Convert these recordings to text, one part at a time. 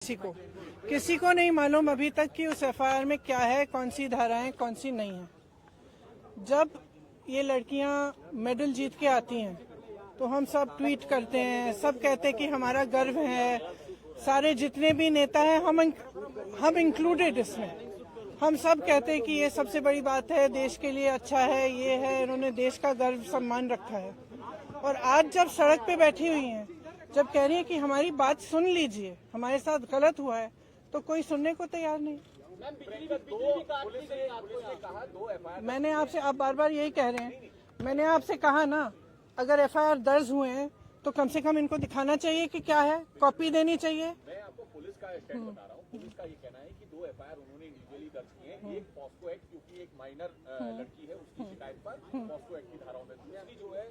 किसी को नहीं मालूम अभी तक कि उस एफआईआर में क्या है, कौन सी धाराएं, कौन सी नहीं है। जब ये लड़कियां मेडल जीत के आती हैं तो हम सब ट्वीट करते हैं, सब कहते हैं कि हमारा गर्व है। सारे जितने भी नेता हैं, हम इंक्लूडेड इसमें, हम सब कहते हैं कि ये सबसे बड़ी बात है, देश के लिए अच्छा है, ये है, इन्होंने देश का गर्व सम्मान रखा है। और आज जब सड़क पे बैठी हुई हैं, जब कह रही है कि हमारी बात सुन लीजिए, हमारे साथ गलत हुआ है, तो कोई सुनने को तैयार नहीं। मैंने आपसे, आप बार बार यही कह रहे हैं, मैंने आपसे कहा ना, अगर एफआईआर दर्ज हुए हैं तो कम से कम इनको दिखाना चाहिए कि क्या है, कॉपी देनी चाहिए। मैं आपको पुलिस का स्टैंड बता रहा हूँ। पुलिस का ये कहना है कि 2 एफआईआर उन्होंने इंडिविजुअली दर्ज किए हैं। एक पॉस्को एक्ट, क्योंकि एक माइनर लड़की है, उसकी शिकायत पर पॉस्को एक्ट की धाराओं में, दूसरी जो है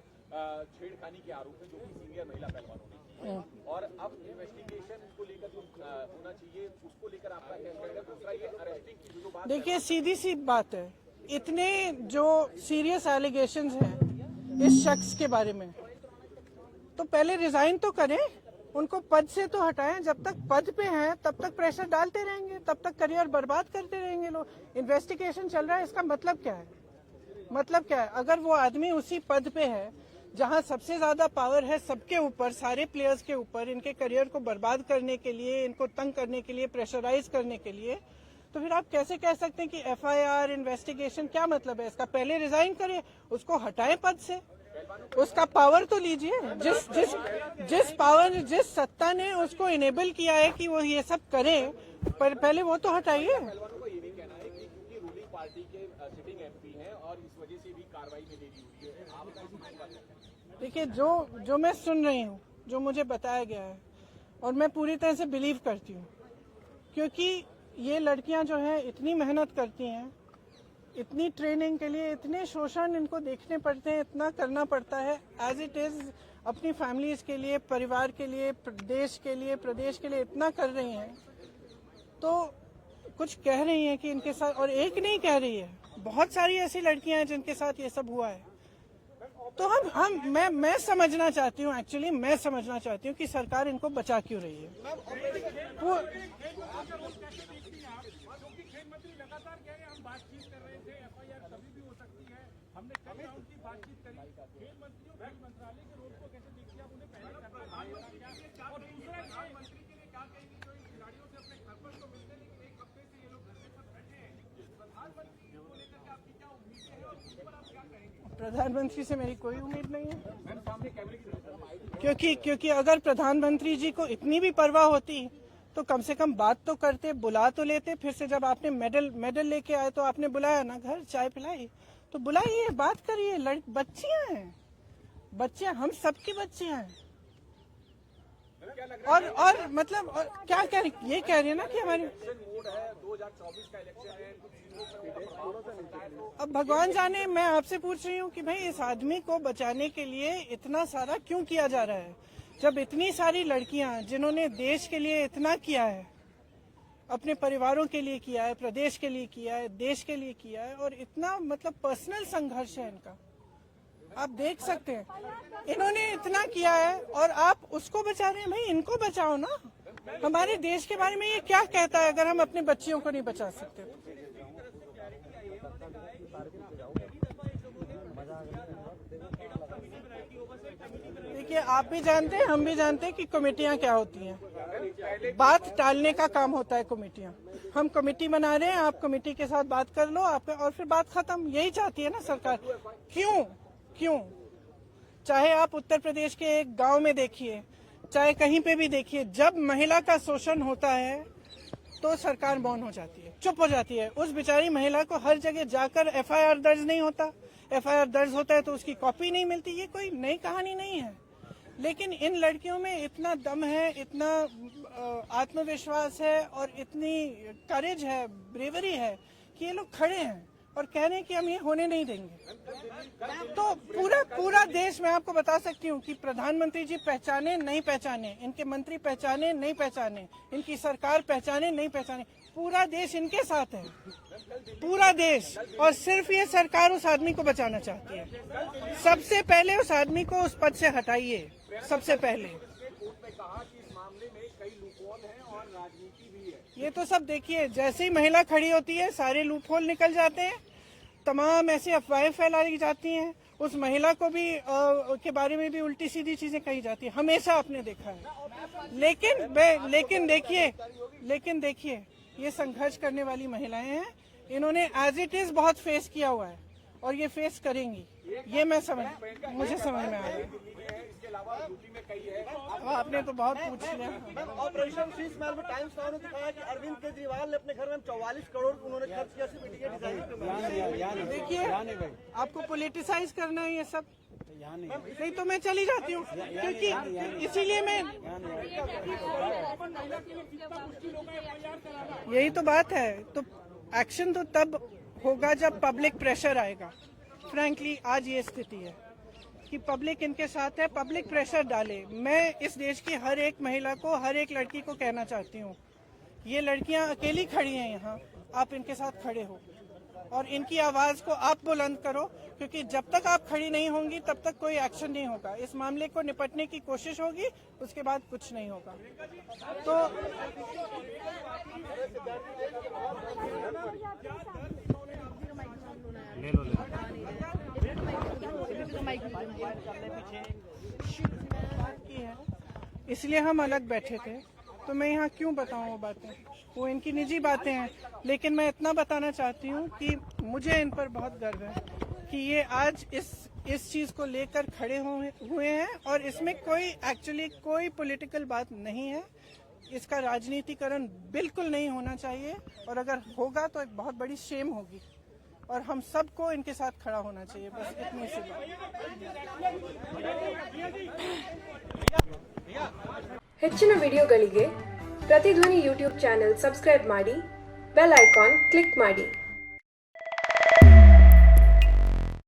छेड़खानी के आरोप में, जो कि सीनियर महिला पहलवानों ने की है। और अब इन्वेस्टिगेशन को लेकर जो होना चाहिए, उसको लेकर आपका क्या स्टैंड है? दूसरा ये अरेस्टिंग की जो बात, देखिए सीधी सी बात है, इतने जो सीरियस एलिगेशंस हैं इस शख्स के बारे में, तो पहले रिजाइन तो करें, उनको पद से तो हटाएं। जब तक पद पे हैं तब तक प्रेशर डालते रहेंगे, तब तक करियर बर्बाद करते रहेंगे लोग। इन्वेस्टिगेशन चल रहा है, इसका मतलब क्या है? मतलब क्या है? अगर वो आदमी उसी पद पे है जहां सबसे ज्यादा पावर है सबके ऊपर, सारे प्लेयर्स के ऊपर, इनके करियर को बर्बाद करने के लिए, इनको तंग करने के लिए, प्रेशराइज करने के लिए, तो फिर आप कैसे कह सकते हैं कि एफआईआर इन्वेस्टिगेशन? क्या मतलब है इसका? पहले रिजाइन करिए, उसको हटाएं पद से, उसका पावर तो लीजिए। जिस पावर, जिस सत्ता ने उसको इनेबल किया है कि वो ये सब करे, पर पहले वो तो हटाइए। पहलवानों का ये भी कहना है कि क्योंकि रूलिंग पार्टी के सिटिंग एमपी हैं और इस वजह से भी कार्रवाई में देरी हुई है। आपका देखिए, जो मैं सुन रही हूँ, जो मुझे बताया गया है, और मैं पूरी तरह से बिलीव करती हूँ, क्योंकि ये लड़कियां जो है इतनी मेहनत करती हैं, इतनी ट्रेनिंग के लिए, इतने शोषण इनको देखने पड़ते हैं, इतना करना पड़ता है एज इट इज, अपनी फैमिलीज के लिए, परिवार के लिए, देश के लिए, प्रदेश के लिए इतना कर रही हैं, तो कुछ कह रही हैं कि इनके साथ, और एक नहीं कह रही है, बहुत सारी ऐसी लड़कियां हैं जिनके साथ ये सब हुआ है। तो मैं समझना चाहती हूँ, एक्चुअली मैं समझना चाहती हूँ कि सरकार इनको बचा क्यों रही है। वो लगातार कह रहे हैं, हम बातचीत कर रहे थे, एफआईआर कभी भी हो सकती है, हमने कई राउंड की बातचीत करी। खेल मंत्री और खेल मंत्रालय के रोल को कैसे देखिए आप? उन्हें पहले करना है, और दूसरा प्रधानमंत्री के लिए क्या कहेंगे जो इन खिलाड़ियों से अपने घर पर तो मिलते, लेकिन एक हफ्ते से ये लोग घर से सब बैठे हैं, प्रधानमंत्री को लेकर के आपकी क्या उम्मीदें हैं और उस पर आप क्या कहेंगे? प्रधानमंत्री से मेरी कोई उम्मीद नहीं है, क्योंकि अगर प्रधानमंत्री जी को इतनी भी परवाह होती तो कम से कम बात तो करते, बुला तो लेते। फिर से जब आपने मेडल लेके आए तो आपने बुलाया ना, घर चाय पिलाई, तो बुलाइए, बात करिए। बच्चियां हैं, बच्चियां, हम सबकी बच्चियां हैं। और मतलब क्या कह रही, ये कह रही है ना कि हमारी 2024 का इलेक्शन है, अब भगवान जाने। मैं आपसे पूछ रही हूँ कि भाई इस आदमी को बचाने के लिए इतना सारा क्यों किया जा रहा है, जब इतनी सारी लड़कियां जिन्होंने देश के लिए इतना किया है, अपने परिवारों के लिए किया है, प्रदेश के लिए किया है, देश के लिए किया है, और इतना मतलब पर्सनल संघर्ष है इनका, आप देख सकते हैं, इन्होंने इतना किया है और आप उसको बचा रहे हैं। भाई इनको बचाओ ना। हमारे देश के बारे में ये क्या कहता है अगर हम अपने बच्चियों को नहीं बचा सकते? देखिए, आप भी जानते हैं, हम भी जानते हैं कि कमेटियां क्या होती हैं। बात टालने का काम होता है कमेटियां। हम कमेटी बना रहे हैं, आप कमेटी के साथ बात कर लो आप, और फिर बात खत्म। यही चाहती है ना सरकार। क्यों? चाहे आप उत्तर प्रदेश के एक गांव में देखिए, चाहे कहीं पे भी देखिए, जब महिला का शोषण होता है तो सरकार मौन हो जाती है, चुप हो जाती है। उस बेचारी महिला को हर जगह जाकर एफआईआर दर्ज नहीं होता, एफआईआर दर्ज होता है तो उसकी कॉपी नहीं मिलती। ये कोई नई कहानी नहीं है, लेकिन इन लड़कियों में इतना दम है, इतना आत्मविश्वास है और इतनी करेज है, ब्रेवरी है कि ये लोग खड़े हैं और कह रहे हैं कि हम ये होने नहीं देंगे। तो पूरा देश, मैं आपको बता सकती हूँ कि प्रधानमंत्री जी पहचाने नहीं पहचाने, इनके मंत्री पहचाने नहीं पहचाने, इनकी सरकार पहचाने नहीं पहचाने, पूरा देश इनके साथ है, पूरा देश। और सिर्फ ये सरकार उस आदमी को बचाना चाहती है। सबसे पहले उस आदमी को उस पद से हटाइए, सबसे पहले। कोर्ट में कहा कि इस मामले में कई लूपहोल हैं और ये तो सब देखिए, जैसे ही महिला खड़ी होती है सारे लूपहोल निकल जाते हैं, तमाम ऐसी अफवाहें फैलाई जाती हैं, उस महिला को भी के बारे में भी उल्टी सीधी चीजें कही जाती है, हमेशा आपने देखा है। लेकिन देखिए ये संघर्ष करने वाली महिलाएं हैं, इन्होंने एज इट इज बहुत फेस किया हुआ है और ये फेस करेंगी, ये मुझे समझ में आ रहा है। आपने तो बहुत पूछ लिया। ऑपरेशन शीश महल में टाइम्स नाउ ने दिखाया कि अरविंद केजरीवाल ने अपने घर में 44 करोड़ उन्होंने खर्च किया सिर्फ टिकट डिजाइन। देखिए आपको पोलिटिसाइज करना है ये सब, नहीं तो मैं चली जाती हूँ, क्योंकि इसीलिए मैं, यही तो बात है। तो एक्शन तो तब होगा जब पब्लिक प्रेशर आएगा। फ्रैंकली आज ये स्थिति है कि पब्लिक इनके साथ है, पब्लिक प्रेशर डाले। मैं इस देश की हर एक महिला को, हर एक लड़की को कहना चाहती हूँ, ये लड़कियां अकेली खड़ी हैं यहाँ, आप इनके साथ खड़े हो और इनकी आवाज को आप बुलंद करो, क्योंकि जब तक आप खड़ी नहीं होंगी तब तक कोई एक्शन नहीं होगा। इस मामले को निपटने की कोशिश होगी, उसके बाद कुछ नहीं होगा। तो इसलिए हम अलग बैठे थे, तो मैं यहाँ क्यों बताऊँ वो बातें, वो इनकी निजी बातें हैं। लेकिन मैं इतना बताना चाहती हूँ कि मुझे इन पर बहुत गर्व है कि ये आज इस चीज को लेकर खड़े हुए हैं और इसमें एक्चुअली कोई पॉलिटिकल बात नहीं है। इसका राजनीतिकरण बिल्कुल नहीं होना चाहिए, और अगर होगा तो एक बहुत बड़ी शेम होगी और हम सबको इनके साथ खड़ा होना चाहिए। बस इतनी सी बात। ಹೆಚ್ಚಿನ ವಿಡಿಯೋಗಳಿಗೆ ಪ್ರತಿಧ್ವನಿ ಯೂಟ್ಯೂಬ್ ಚಾನೆಲ್ ಸಬ್ಸ್ಕ್ರೈಬ್ ಮಾಡಿ, ಬೆಲ್ ಐಕಾನ್ ಕ್ಲಿಕ್ ಮಾಡಿ.